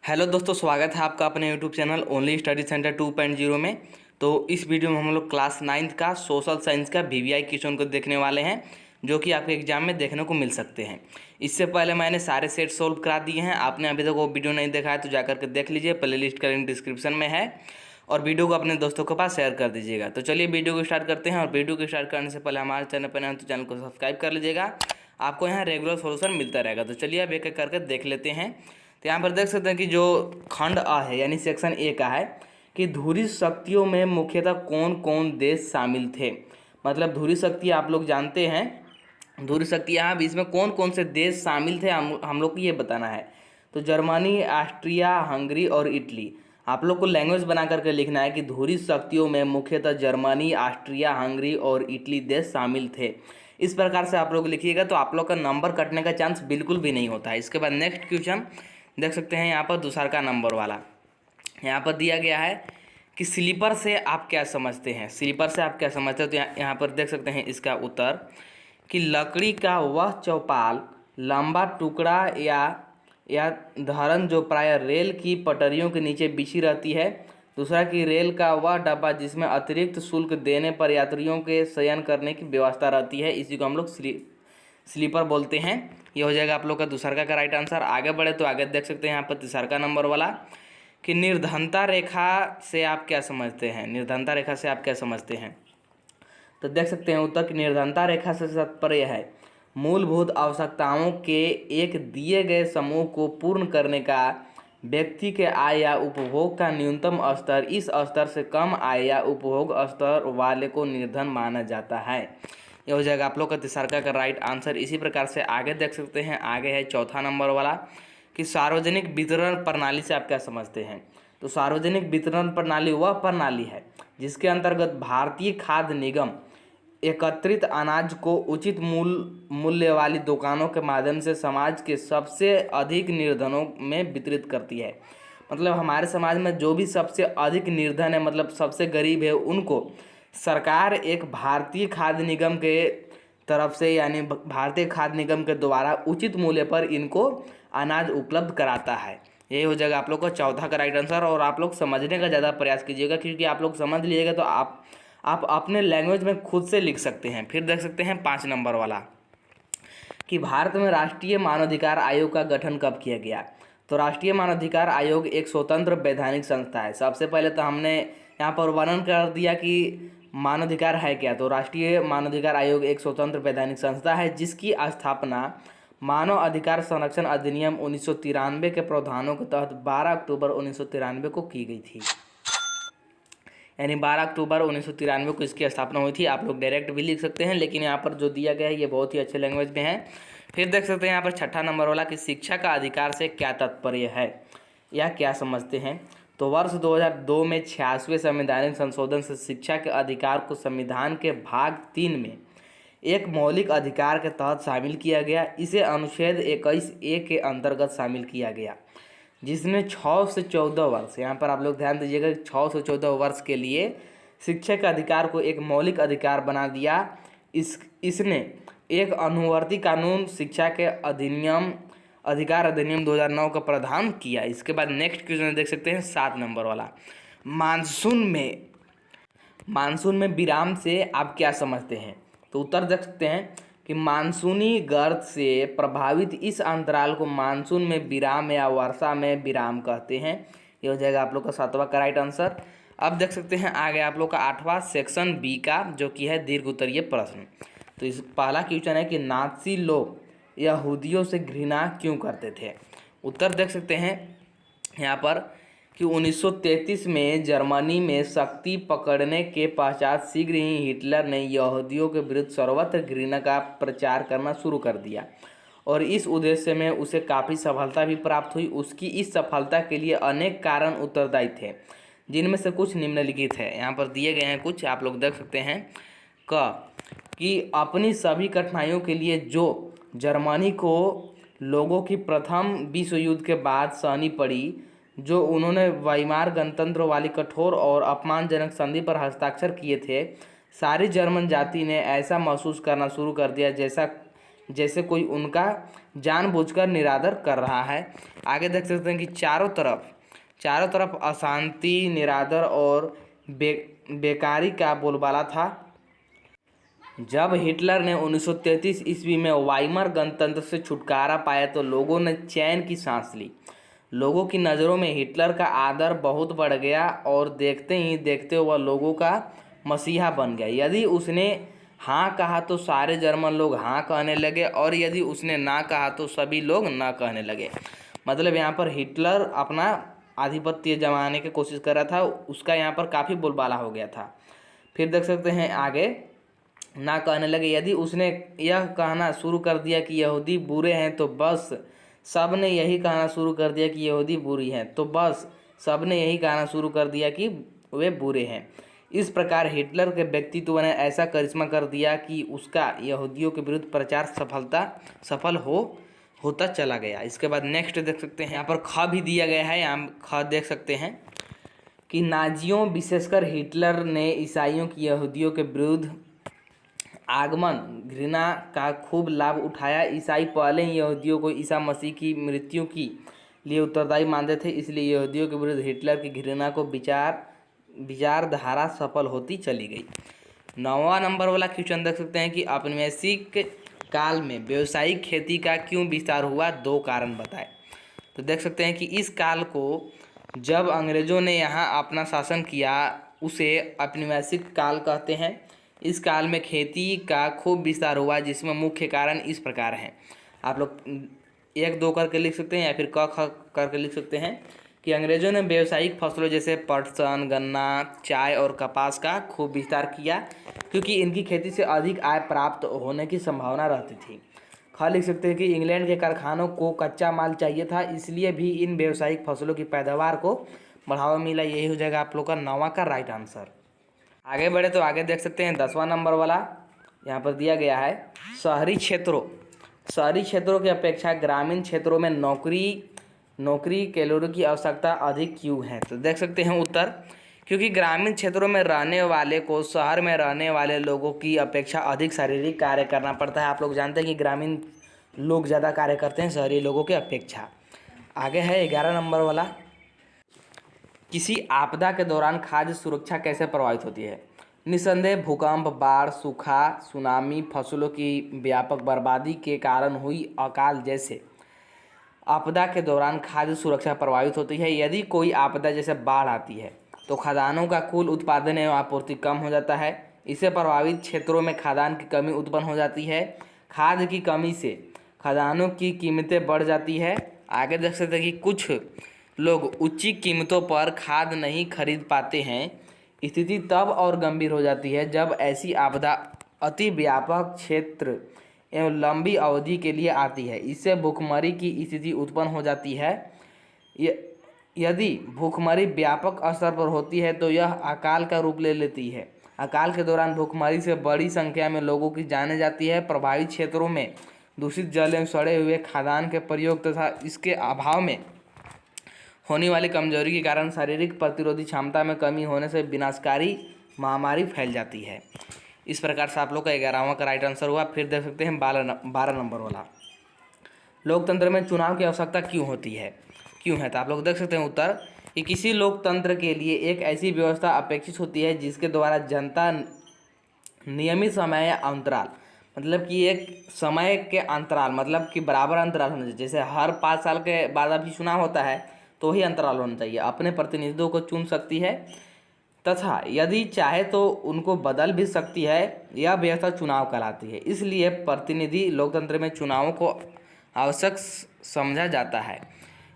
Hello दोस्तों, स्वागत है आपका अपने YouTube channel only study centre 2.0 में। तो इस वीडियो में हम लोग क्लास 9th का सोशल साइंस का वीवीआई क्वेश्चन को देखने वाले हैं, जो कि आपके एग्जाम में देखने को मिल सकते हैं। इससे पहले मैंने सारे सेट सोल्व करा दिए हैं। आपने अभी तक वो वीडियो नहीं देखा है तो जाकर के देख लीजिए, प्ले लिस्ट का लिंक डिस्क्रिप्शन में है। और वीडियो को अपने दोस्तों के पास शेयर कर दीजिएगा। तो चलिए वीडियो को स्टार्ट करते हैं। और वीडियो को स्टार्ट करने से पहले हमारे चैनल पर नए हैं तो चैनल को सब्सक्राइब कर लीजिएगा। आपको यहाँ रेगुलर सोल्यूशन मिलता रहेगा। तो चलिए अब एक एक करके देख लेते हैं। तो यहाँ पर देख सकते हैं कि जो खंड अ है यानी सेक्शन ए का है कि धुरी शक्तियों में मुख्यतः कौन कौन देश शामिल थे। मतलब धुरी शक्ति आप लोग जानते हैं, धुरी शक्ति यहाँ भी इसमें कौन कौन से देश शामिल थे हम लोग को ये बताना है। तो जर्मनी, ऑस्ट्रिया, हंगरी और इटली। आप लोग को लैंग्वेज बना करके लिखना है कि धुरी शक्तियों में मुख्यतः जर्मनी, ऑस्ट्रिया, हंगरी और इटली देश शामिल थे। इस प्रकार से आप लोग लिखिएगा तो आप लोग का नंबर कटने का चांस बिल्कुल भी नहीं होता है। इसके बाद नेक्स्ट क्वेश्चन देख सकते हैं यहाँ पर दूसरा का नंबर वाला। यहाँ पर दिया गया है कि स्लीपर से आप क्या समझते हैं। स्लीपर से आप क्या समझते हैं, तो यहाँ पर देख सकते हैं इसका उत्तर कि लकड़ी का वह चौपाल, लंबा टुकड़ा या धरन जो प्राय रेल की पटरियों के नीचे बिछी रहती है। दूसरा कि रेल का वह डब्बा जिसमें अतिरिक्त शुल्क देने पर यात्रियों के शयन करने की व्यवस्था रहती है, इसी को हम लोग स्लीपर बोलते हैं। ये हो जाएगा आप लोग का दूसरा का राइट आंसर। आगे बढ़े तो आगे देख सकते हैं यहाँ पर तीसरा का नंबर वाला कि निर्धनता रेखा से आप क्या समझते हैं। निर्धनता रेखा से आप क्या समझते हैं, तो देख सकते हैं उत्तर कि निर्धनता रेखा से तात्पर्य है मूलभूत आवश्यकताओं के एक दिए गए समूह को पूर्ण करने का व्यक्ति के आय या उपभोग का न्यूनतम स्तर। इस स्तर से कम आय या उपभोग स्तर वाले को निर्धन माना जाता है। ये हो जाएगा आप लोग का तीसरा का राइट आंसर। इसी प्रकार से आगे देख सकते हैं, आगे है चौथा नंबर वाला कि सार्वजनिक वितरण प्रणाली से आप क्या समझते हैं। तो सार्वजनिक वितरण प्रणाली वह प्रणाली है जिसके अंतर्गत भारतीय खाद्य निगम एकत्रित अनाज को उचित मूल्य वाली दुकानों के माध्यम से समाज के सबसे अधिक निर्धनों में वितरित करती है। मतलब हमारे समाज में जो भी सबसे अधिक निर्धन है, मतलब सबसे गरीब है, उनको सरकार एक भारतीय खाद्य निगम के तरफ से यानी भारतीय खाद्य निगम के द्वारा उचित मूल्य पर इनको अनाज उपलब्ध कराता है। यही हो जाएगा आप लोग का चौथा का राइट आंसर। और आप लोग समझने का ज़्यादा प्रयास कीजिएगा, क्योंकि आप लोग समझ लीजिएगा तो आप अपने लैंग्वेज में खुद से लिख सकते हैं। फिर देख सकते हैं 5 नंबर वाला कि भारत में राष्ट्रीय मानवाधिकार आयोग का गठन कब किया गया। तो राष्ट्रीय मानवाधिकार आयोग एक स्वतंत्र वैधानिक संस्था है। सबसे पहले तो हमने यहाँ पर वर्णन कर दिया कि मानवाधिकार है क्या। तो राष्ट्रीय मानवाधिकार आयोग एक स्वतंत्र वैधानिक संस्था है जिसकी स्थापना मानव अधिकार संरक्षण अधिनियम 1993 के प्रावधानों के तहत 12 अक्टूबर 1993 को की गई थी। यानी 12 अक्टूबर 1993 को इसकी स्थापना हुई थी। आप लोग डायरेक्ट भी लिख सकते हैं, लेकिन यहाँ पर जो दिया गया है ये बहुत ही अच्छे लैंग्वेज में है। फिर देख सकते हैं यहाँ पर छठा नंबर वाला कि शिक्षा का अधिकार से क्या तात्पर्य है या क्या समझते हैं। तो वर्ष 2002 में 86वें संवैधानिक संशोधन से शिक्षा के अधिकार को संविधान के भाग 3 में एक मौलिक अधिकार के तहत शामिल किया गया। इसे अनुच्छेद 21A के अंतर्गत शामिल किया गया, जिसने 6 से 14 वर्ष, यहाँ पर आप लोग ध्यान दीजिएगा, 6 से 14 वर्ष के लिए शिक्षा के अधिकार को एक मौलिक अधिकार बना दिया। इसने एक अनुवर्ती कानून शिक्षा के अधिकार अधिनियम 2009 का प्रावधान किया। इसके बाद नेक्स्ट क्वेश्चन देख सकते हैं 7 नंबर वाला, मानसून में विराम से आप क्या समझते हैं। तो उत्तर देख सकते हैं कि मानसूनी गर्त से प्रभावित इस अंतराल को मानसून में विराम या वर्षा में विराम कहते हैं। ये हो जाएगा आप लोग का 7वां का राइट आंसर। अब देख सकते हैं आगे आप लोग का 8वां सेक्शन बी का, जो कि है दीर्घ उत्तरीय प्रश्न। तो इस पहला क्वेश्चन है कि नाज़ी लोग यहूदियों से घृणा क्यों करते थे। उत्तर देख सकते हैं यहाँ पर कि 1933 में जर्मनी में शक्ति पकड़ने के पश्चात शीघ्र ही हिटलर ने यहूदियों के विरुद्ध सर्वत्र घृणा का प्रचार करना शुरू कर दिया, और इस उद्देश्य में उसे काफ़ी सफलता भी प्राप्त हुई। उसकी इस सफलता के लिए अनेक कारण उत्तरदायी थे, जिनमें से कुछ निम्नलिखित है। यहाँ पर दिए गए हैं कुछ, आप लोग देख सकते हैं कि अपनी सभी कठिनाइयों के लिए जो जर्मनी को लोगों की प्रथम विश्व युद्ध के बाद सहनी पड़ी, जो उन्होंने वाइमार गणतंत्र वाली कठोर और अपमानजनक संधि पर हस्ताक्षर किए थे, सारी जर्मन जाति ने ऐसा महसूस करना शुरू कर दिया जैसा जैसे कोई उनका जानबूझकर निरादर कर रहा है। आगे देख सकते हैं कि चारों तरफ अशांति, निरादर और बेकारी का बोलबाला था। जब हिटलर ने 1933 ईस्वी में वाइमर गणतंत्र से छुटकारा पाया तो लोगों ने चैन की सांस ली। लोगों की नज़रों में हिटलर का आदर बहुत बढ़ गया और देखते ही देखते वह लोगों का मसीहा बन गया। यदि उसने हाँ कहा तो सारे जर्मन लोग हाँ कहने लगे और यदि उसने ना कहा तो सभी लोग ना कहने लगे। मतलब यहाँ पर हिटलर अपना आधिपत्य जमाने की कोशिश कर रहा था, उसका यहाँ पर काफ़ी बोलबाला हो गया था। फिर देख सकते हैं आगे, ना कहने लगे। यदि उसने यह कहना शुरू कर दिया कि यहूदी बुरे हैं तो बस सब ने यही कहना शुरू कर दिया कि यहूदी बुरी हैं, तो बस सब ने यही कहना शुरू कर दिया कि वे बुरे हैं। इस प्रकार हिटलर के व्यक्तित्व ने ऐसा करिश्मा कर दिया कि उसका यहूदियों के विरुद्ध प्रचार सफल होता चला गया। इसके बाद नेक्स्ट देख सकते हैं, यहाँ पर ख भी दिया गया है। यहाँ ख देख सकते हैं कि नाजियों विशेषकर हिटलर ने ईसाइयों की यहूदियों के विरुद्ध आगमन घृणा का खूब लाभ उठाया। ईसाई पहले ही यहूदियों को ईसा मसीह की मृत्यु की लिए उत्तरदायी मानते थे, इसलिए यहूदियों के विरुद्ध हिटलर की घृणा को विचारधारा सफल होती चली गई। 9वां नंबर वाला क्वेश्चन देख सकते हैं कि औपनिवेशिक काल में व्यावसायिक खेती का क्यों विस्तार हुआ, 2 कारण बताएं। तो देख सकते हैं कि इस काल को जब अंग्रेज़ों ने यहाँ अपना शासन किया उसे औपनिवेशिक काल कहते हैं। इस काल में खेती का खूब विस्तार हुआ, जिसमें मुख्य कारण इस प्रकार हैं। आप लोग 1-2 करके लिख सकते हैं या फिर क ख करके लिख सकते हैं कि अंग्रेज़ों ने व्यावसायिक फसलों जैसे पटसन, गन्ना, चाय और कपास का खूब विस्तार किया, क्योंकि इनकी खेती से अधिक आय प्राप्त होने की संभावना रहती थी। ख लिख सकते हैं कि इंग्लैंड के कारखानों को कच्चा माल चाहिए था, इसलिए भी इन व्यावसायिक फसलों की पैदावार को बढ़ावा मिला। यही हो जाएगा आप लोग का 9वां का राइट आंसर। आगे बढ़े तो आगे देख सकते हैं 10वां नंबर वाला यहाँ पर दिया गया है, शहरी क्षेत्रों की अपेक्षा ग्रामीण क्षेत्रों में नौकरी कैलोरी की आवश्यकता अधिक क्यों है। तो देख सकते हैं उत्तर, क्योंकि ग्रामीण क्षेत्रों में रहने वाले को शहर में रहने वाले लोगों की अपेक्षा अधिक शारीरिक कार्य करना पड़ता है। आप लोग जानते हैं कि ग्रामीण लोग ज़्यादा कार्य करते हैं शहरी लोगों की अपेक्षा। आगे है 11 नंबर वाला, किसी आपदा के दौरान खाद्य सुरक्षा कैसे प्रभावित होती है। निस्संदेह भूकंप, बाढ़, सूखा, सुनामी, फसलों की व्यापक बर्बादी के कारण हुई अकाल जैसे आपदा के दौरान खाद्य सुरक्षा प्रभावित होती है। यदि कोई आपदा जैसे बाढ़ आती है तो खदानों का कुल उत्पादन एवं आपूर्ति कम हो जाता है। इससे प्रभावित क्षेत्रों में खाद्यान्न की कमी उत्पन्न हो जाती है। खाद्य की कमी से खदानों की कीमतें बढ़ जाती है। आगे देख सकते हैं कि कुछ लोग उच्च कीमतों पर खाद्य नहीं खरीद पाते हैं। स्थिति तब और गंभीर हो जाती है जब ऐसी आपदा अति व्यापक क्षेत्र एवं लंबी अवधि के लिए आती है। इससे भूखमरी की स्थिति उत्पन्न हो जाती है। यदि भूखमरी व्यापक स्तर पर होती है तो यह अकाल का रूप ले लेती है। अकाल के दौरान भूखमरी से बड़ी संख्या में लोगों की जानें जाती है। प्रभावित क्षेत्रों में दूषित जल एवं सड़े हुए खाद्यान्न के प्रयोग तथा इसके अभाव में होने वाली कमजोरी के कारण शारीरिक प्रतिरोधी क्षमता में कमी होने से विनाशकारी महामारी फैल जाती है। इस प्रकार से आप लोग का 11वां का राइट आंसर हुआ। फिर देख सकते हैं 12 नंबर वाला, लोकतंत्र में चुनाव की आवश्यकता क्यों है। तो आप लोग देख सकते हैं उत्तर, कि किसी लोकतंत्र के लिए एक ऐसी व्यवस्था अपेक्षित होती है जिसके द्वारा जनता नियमित समय या अंतराल, मतलब कि एक समय के अंतराल, मतलब कि बराबर अंतराल होना चाहिए। जैसे हर 5 साल के बाद अभी चुनाव होता है तो ही अंतराल होना चाहिए, अपने प्रतिनिधियों को चुन सकती है तथा यदि चाहे तो उनको बदल भी सकती है। यह व्यवस्था चुनाव कहलाती है। इसलिए प्रतिनिधि लोकतंत्र में चुनावों को आवश्यक समझा जाता है।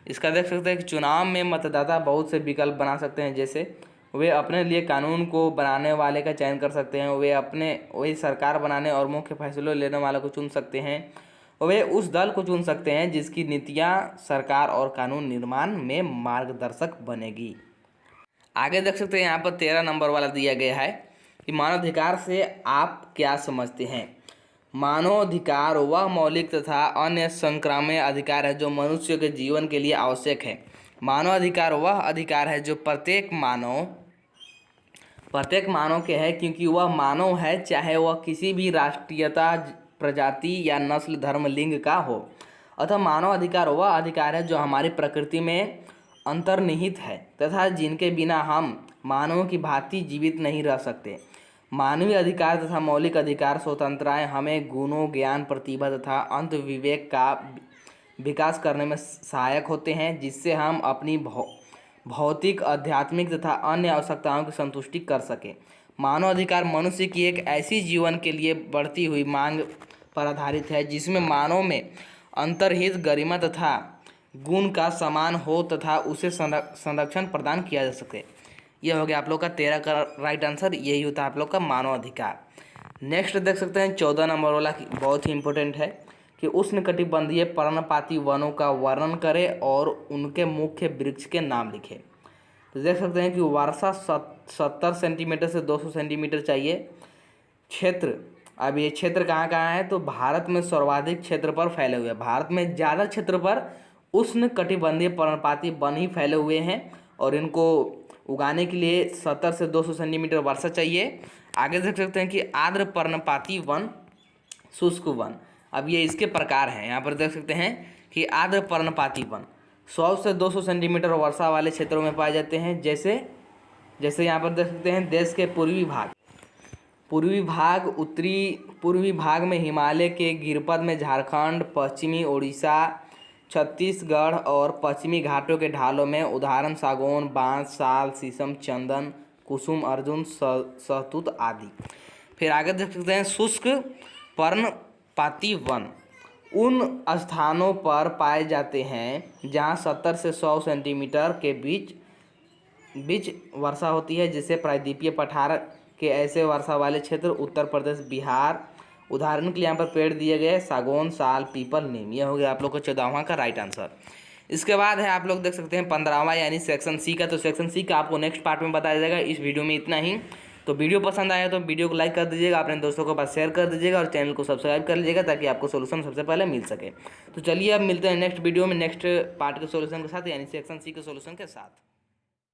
इसका देख सकते हैं कि चुनाव में मतदाता बहुत से विकल्प बना सकते हैं, जैसे वे अपने लिए कानून को बनाने वाले का चयन कर सकते हैं, वही सरकार बनाने और मुख्य फैसलों लेने वाले को चुन सकते हैं, वे उस दल को चुन सकते हैं जिसकी नीतियां सरकार और कानून निर्माण में मार्गदर्शक बनेगी। आगे देख सकते हैं यहाँ पर 13 नंबर वाला दिया गया है कि मानवाधिकार से आप क्या समझते हैं। मानवाधिकार वह मौलिक तथा अन्य संक्रामक अधिकार है जो मनुष्य के जीवन के लिए आवश्यक है। मानवाधिकार वह अधिकार है जो प्रत्येक मानव के है, क्योंकि वह मानव है, चाहे वह किसी भी राष्ट्रीयता, प्रजाति या नस्ल, धर्म, लिंग का हो। अतः मानव अधिकार वह अधिकार है जो हमारी प्रकृति में अंतर्निहित है तथा जिनके बिना हम मानवों की भांति जीवित नहीं रह सकते। मानवीय अधिकार तथा मौलिक अधिकार स्वतंत्रताएं हमें गुणों, ज्ञान, प्रतिभा तथा अंत विवेक का विकास करने में सहायक होते हैं, जिससे हम अपनी भौतिक, आध्यात्मिक तथा अन्य आवश्यकताओं की संतुष्टि कर सकें। मानव अधिकार मनुष्य की एक ऐसी जीवन के लिए बढ़ती हुई मांग पर आधारित है जिसमें मानव में अंतर्निहित गरिमा तथा गुण का समान हो तथा उसे संरक्षण प्रदान किया जा सके। यह हो गया आप लोग का 13 का राइट आंसर, यही होता है आप लोग का मानव अधिकार। नेक्स्ट देख सकते हैं 14 नंबर वाला, बहुत ही इंपॉर्टेंट है कि उष्णकटिबंधीय पर्णपाती वनों का वर्णन करें और उनके मुख्य वृक्ष के नाम लिखें। तो देख सकते हैं कि वर्षा 70 सेंटीमीटर से 200 सेंटीमीटर चाहिए। क्षेत्र, अब ये क्षेत्र कहाँ कहाँ है, तो भारत में सर्वाधिक क्षेत्र पर फैले हुए हैं। भारत में ज़्यादा क्षेत्र पर उष्णकटिबंधीय पर्णपाती वन ही फैले हुए हैं और इनको उगाने के लिए 70 से 200 सेंटीमीटर वर्षा चाहिए। आगे देख सकते हैं कि आर्द्र पर्णपाती वन, शुष्क वन। अब ये इसके प्रकार हैं, यहाँ पर देख सकते हैं कि आर्द्र पर्णपाती वन 100 से 200 सेंटीमीटर वर्षा वाले क्षेत्रों में पाए जाते हैं। जैसे यहाँ पर देख सकते हैं देश के पूर्वी भाग में हिमालय के गिरपद में झारखंड, पश्चिमी ओडिशा, छत्तीसगढ़ और पश्चिमी घाटों के ढालों में उदाहरण सागौन, बांस, साल, शीशम, चंदन, कुसुम, अर्जुन, सहतूत आदि। फिर आगे देख सकते हैं शुष्क पर्णपाती वन उन स्थानों पर पाए जाते हैं जहां 70 से 100 सेंटीमीटर के बीच वर्षा होती है, जिसे प्रायद्वीपीय पठार के ऐसे वर्षा वाले क्षेत्र उत्तर प्रदेश, बिहार। उदाहरण के लिए यहाँ पर पेड़ दिए गए सागौन, साल, पीपल, नीम। यह हो गया आप लोग का 14वां का राइट आंसर। इसके बाद है आप लोग देख सकते हैं 15वां यानी सेक्शन सी का। तो सेक्शन सी का आपको नेक्स्ट पार्ट में बताया जाएगा। इस वीडियो में इतना ही। तो वीडियो पसंद आया तो वीडियो को लाइक कर दीजिएगा, अपने दोस्तों के पास शेयर कर दीजिएगा और चैनल को सब्सक्राइब कर लीजिएगा ताकि आपको सोल्यूशन सबसे पहले मिल सके। तो चलिए अब मिलते हैं नेक्स्ट वीडियो में नेक्स्ट पार्ट के सोल्यूशन के साथ, यानी सेक्शन सी के सोल्यूशन के साथ।